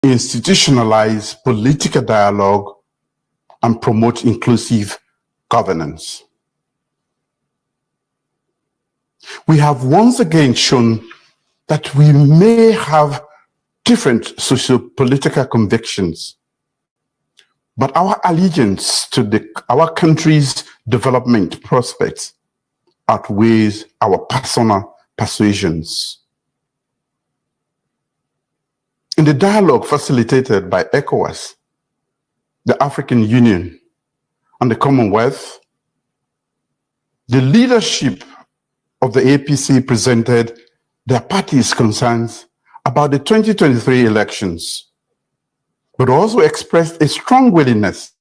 institutionalize political dialogue, and promote inclusive governance. We have once again shown that we may have different socio-political convictions, but our allegiance to our country's development prospects outweighs our personal persuasions. In the dialogue facilitated by ECOWAS, the African Union, and the Commonwealth, the leadership of the APC presented their party's concerns about the 2023 elections, but also expressed a strong willingness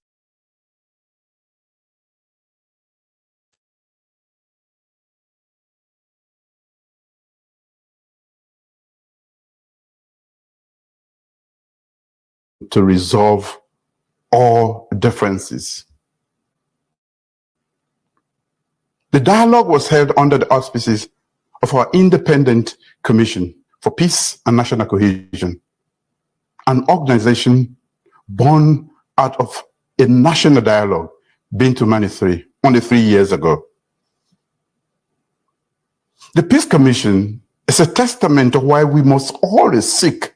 to resolve all differences. The dialogue was held under the auspices of our Independent Commission for Peace and National Cohesion, an organization born out of a national dialogue being to Mani only 3 years ago. The Peace Commission is a testament of why we must always seek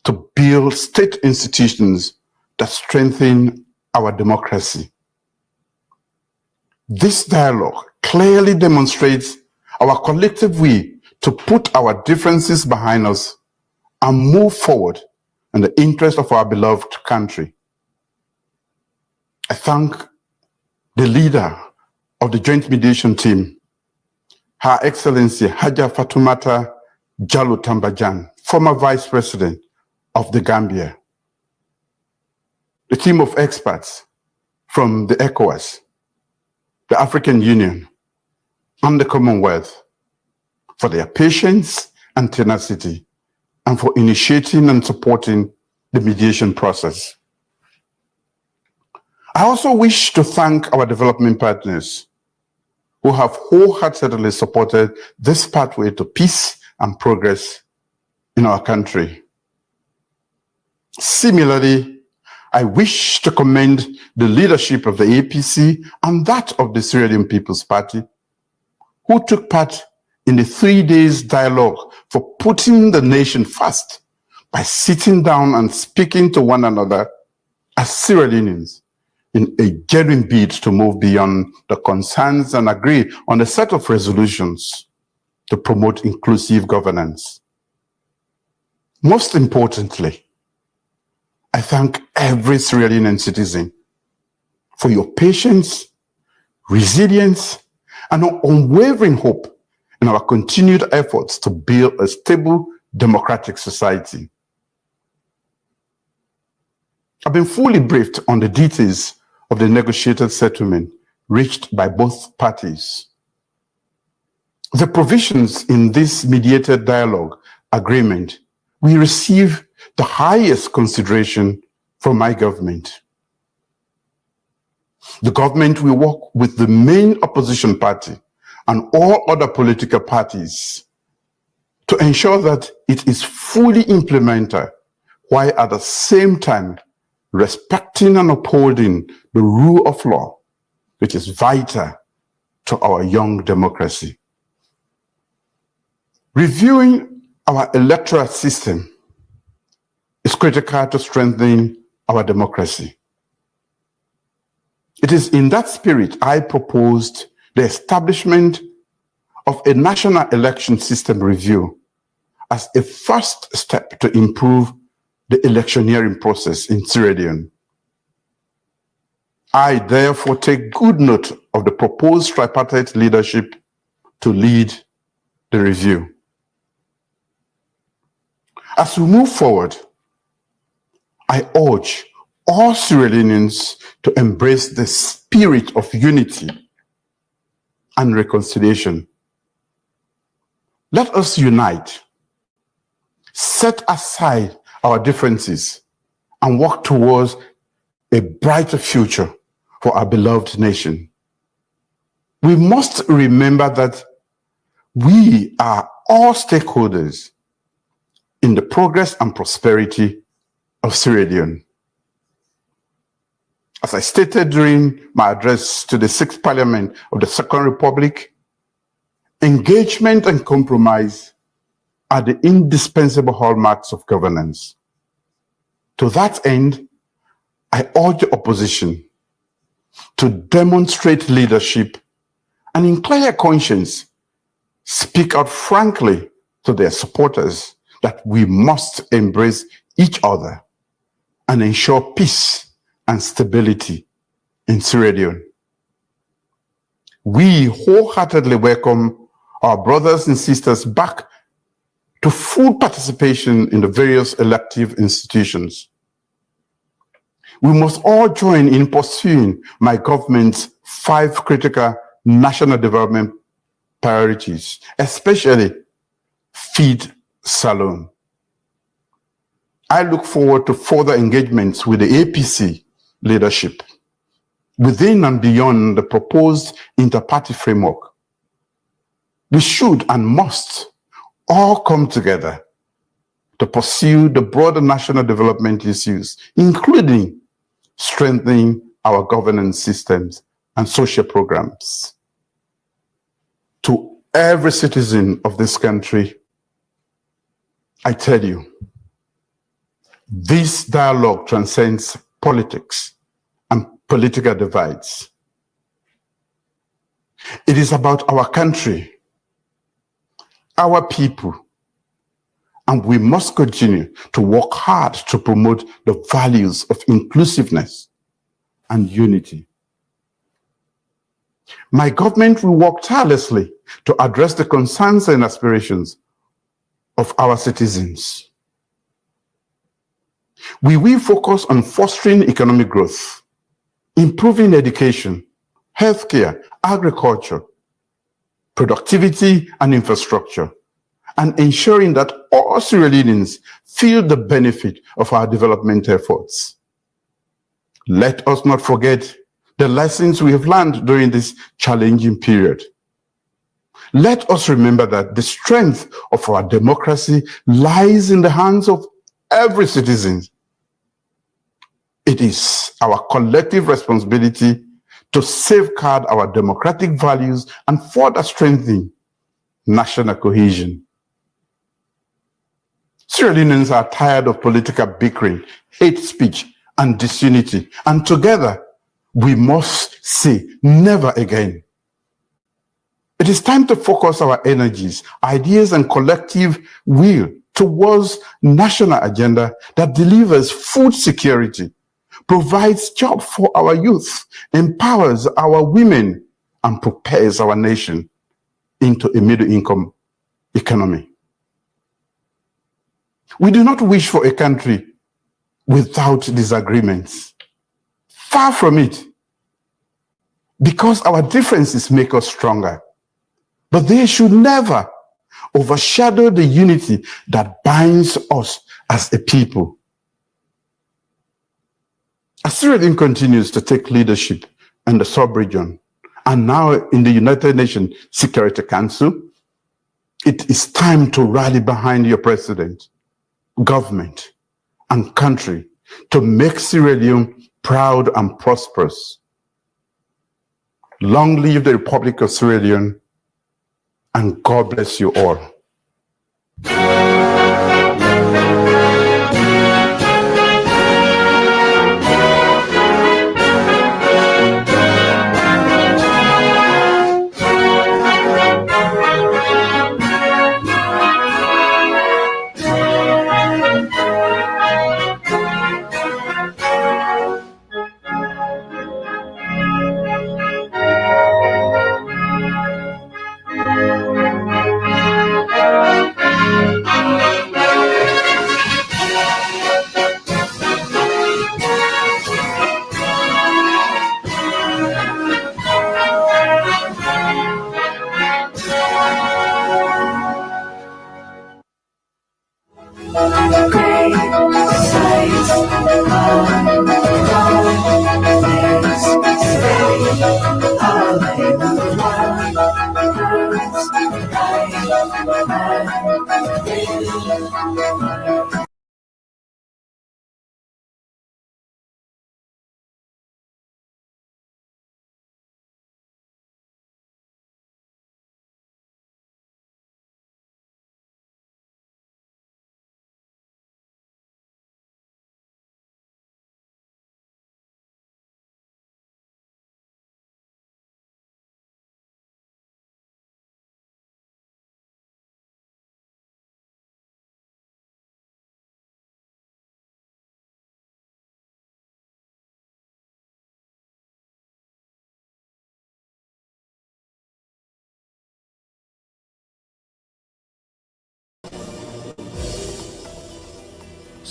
to build state institutions that strengthen our democracy. This dialogue clearly demonstrates our collective will to put our differences behind us and move forward in the interest of our beloved country. I thank the leader of the Joint Mediation Team, Her Excellency Haja Fatoumata Jallow Tambadjan, former Vice President of the Gambia, the team of experts from the ECOWAS, the African Union, and the Commonwealth for their patience and tenacity, and for initiating and supporting the mediation process. I also wish to thank our development partners who have wholeheartedly supported this pathway to peace and progress in our country. Similarly, I wish to commend the leadership of the APC and that of the Sierra Leone People's Party, who took part in the 3 days dialogue for putting the nation first by sitting down and speaking to one another as Sierra Leoneans in a genuine bid to move beyond the concerns and agree on a set of resolutions to promote inclusive governance. Most importantly, I thank every Sierra Leonean citizen for your patience, resilience, and unwavering hope in our continued efforts to build a stable, democratic society. I've been fully briefed on the details of the negotiated settlement reached by both parties. The provisions in this mediated dialogue agreement will receive the highest consideration from my government. The government will work with the main opposition party and all other political parties to ensure that it is fully implemented, while at the same time respecting and upholding the rule of law, which is vital to our young democracy. Reviewing our electoral system is critical to strengthening our democracy. It is in that spirit I proposed the establishment of a national election system review as a first step to improve the electioneering process in Sierra Leone. I therefore take good note of the proposed tripartite leadership to lead the review. As we move forward, I urge all Sierra Leoneans to embrace the spirit of unity and reconciliation. Let us unite, set aside our differences, and work towards a brighter future for our beloved nation. We must remember that we are all stakeholders in the progress and prosperity of Sierra Leone. As I stated during my address to the Sixth Parliament of the Second Republic, engagement and compromise are the indispensable hallmarks of governance. To that end, I urge the opposition to demonstrate leadership and in clear conscience, speak out frankly to their supporters that we must embrace each other and ensure peace and stability in Sierra Leone. We wholeheartedly welcome our brothers and sisters back to full participation in the various elective institutions. We must all join in pursuing my government's 5 critical national development priorities, especially Feed Salone. I look forward to further engagements with the APC leadership within and beyond the proposed inter-party framework. We should and must all come together to pursue the broader national development issues, including strengthening our governance systems and social programs. To every citizen of this country, I tell you, this dialogue transcends politics and political divides. It is about our country, our people, and we must continue to work hard to promote the values of inclusiveness and unity. My government will work tirelessly to address the concerns and aspirations of our citizens. We will focus on fostering economic growth, improving education, healthcare, agriculture, productivity and infrastructure, and ensuring that all Sierra Leoneans feel the benefit of our development efforts. Let us not forget the lessons we have learned during this challenging period. Let us remember that the strength of our democracy lies in the hands of every citizen. It is our collective responsibility to safeguard our democratic values and further strengthen national cohesion. Sierra Leoneans are tired of political bickering, hate speech, and disunity, and together we must say never again. It is time to focus our energies, ideas, and collective will towards national agenda that delivers food security, provides jobs for our youth, empowers our women, and prepares our nation into a middle-income economy. We do not wish for a country without disagreements. Far from it, because our differences make us stronger. But they should never overshadow the unity that binds us as a people. As Sierra Leone continues to take leadership in the sub-region and now in the United Nations Security Council, it is time to rally behind your president, government, and country to make Sierra Leone proud and prosperous. Long live the Republic of Sierra Leone, and God bless you all.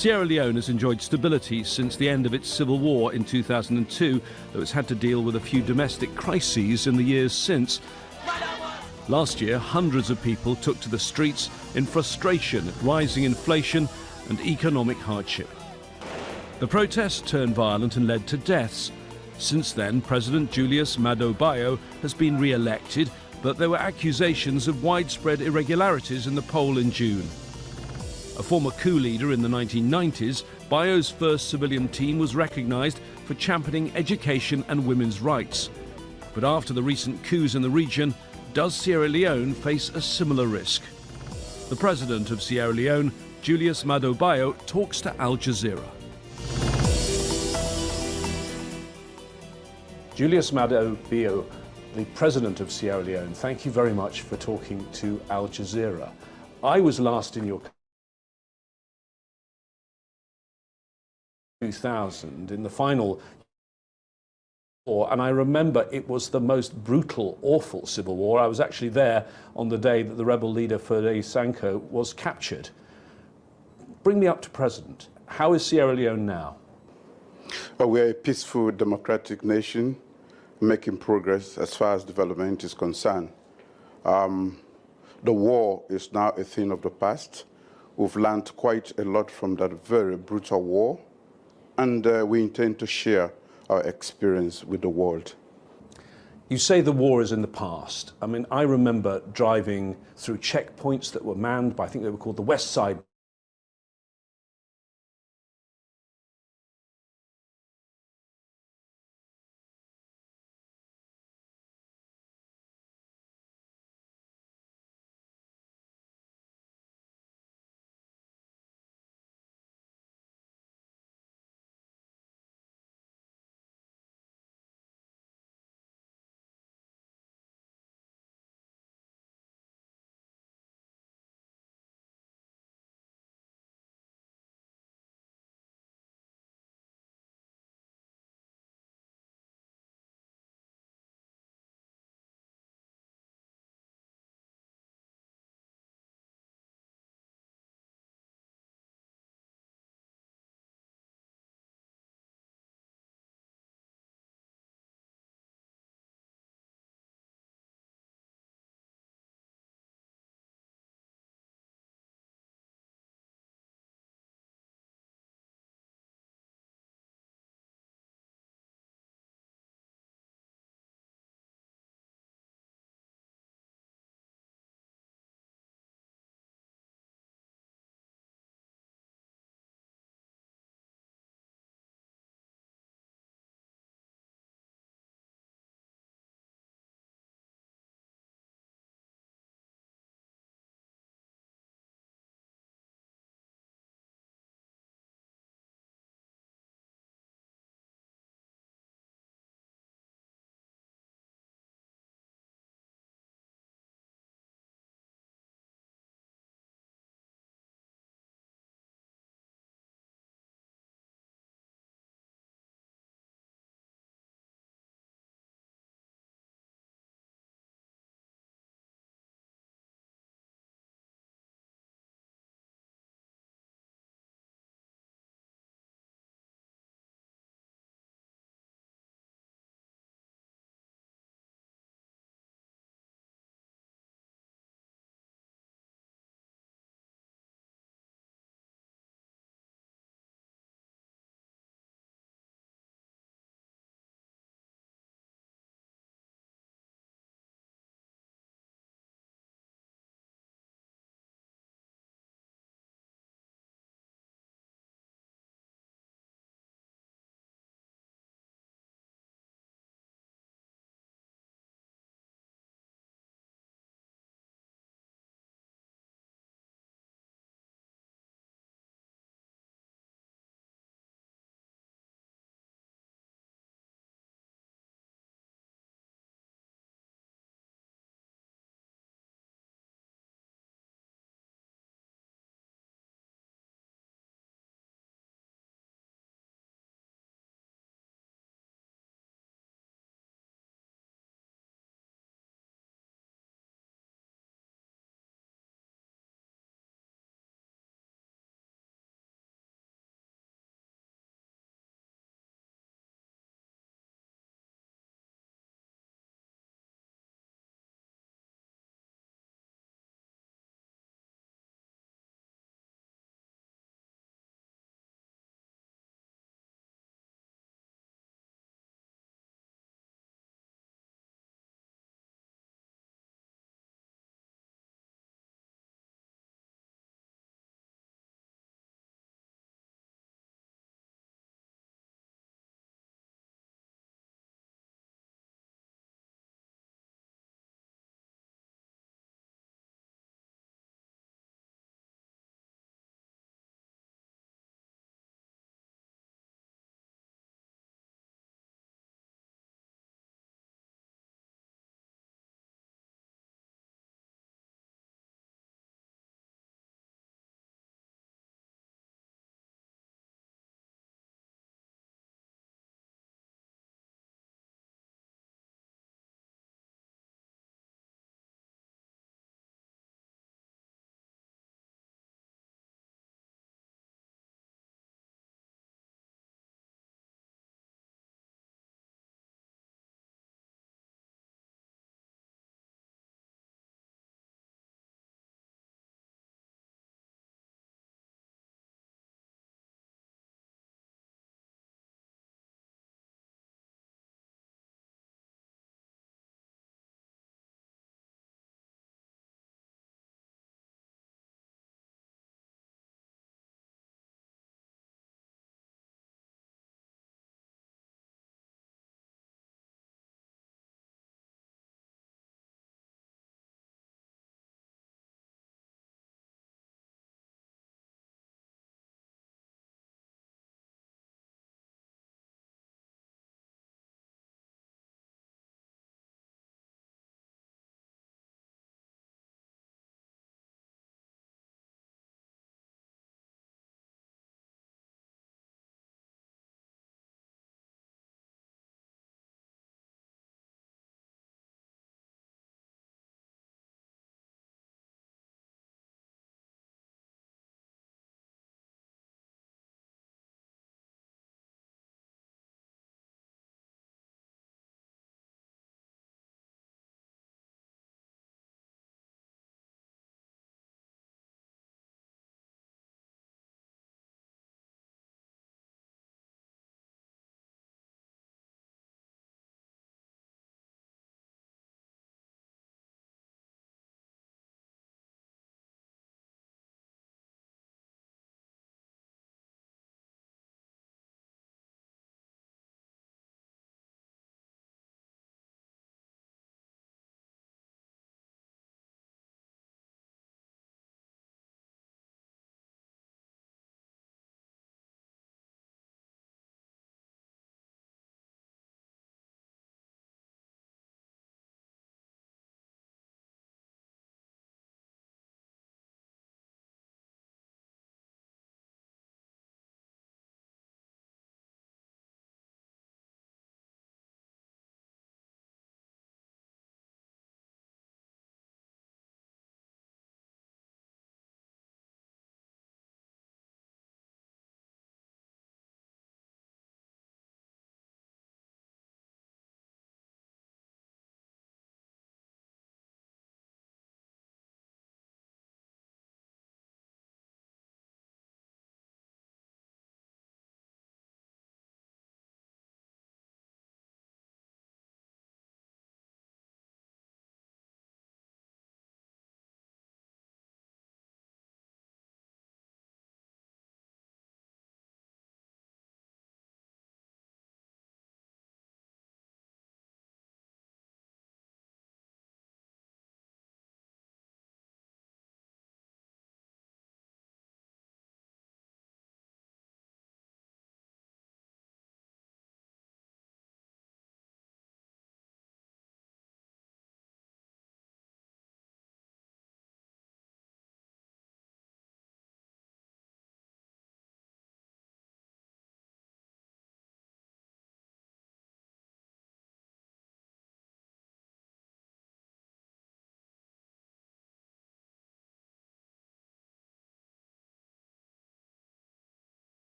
Sierra Leone has enjoyed stability since the end of its civil war in 2002, though it's had to deal with a few domestic crises in the years since. Last year, hundreds of people took to the streets in frustration at rising inflation and economic hardship. The protests turned violent and led to deaths. Since then, President Julius Maada Bio has been re-elected, but there were accusations of widespread irregularities in the poll in June. A former coup leader in the 1990s, Bio's first civilian team was recognised for championing education and women's rights. But after the recent coups in the region, does Sierra Leone face a similar risk? The president of Sierra Leone, Julius Maada Bio, talks to Al Jazeera. Julius Maada Bio, the president of Sierra Leone, thank you very much for talking to Al Jazeera. I was last in your 2000 in the final war, and I remember it was the most brutal, awful civil war. I was actually there on the day that the rebel leader Foday Sanko was captured. Bring me up to present. How is Sierra Leone now? We're a peaceful, democratic nation making progress as far as development is concerned. The war is now a thing of the past. We've learned quite a lot from that very brutal war, and we intend to share our experience with the world. You say the war is in the past. I mean, I remember driving through checkpoints that were manned by, I think they were called the West Side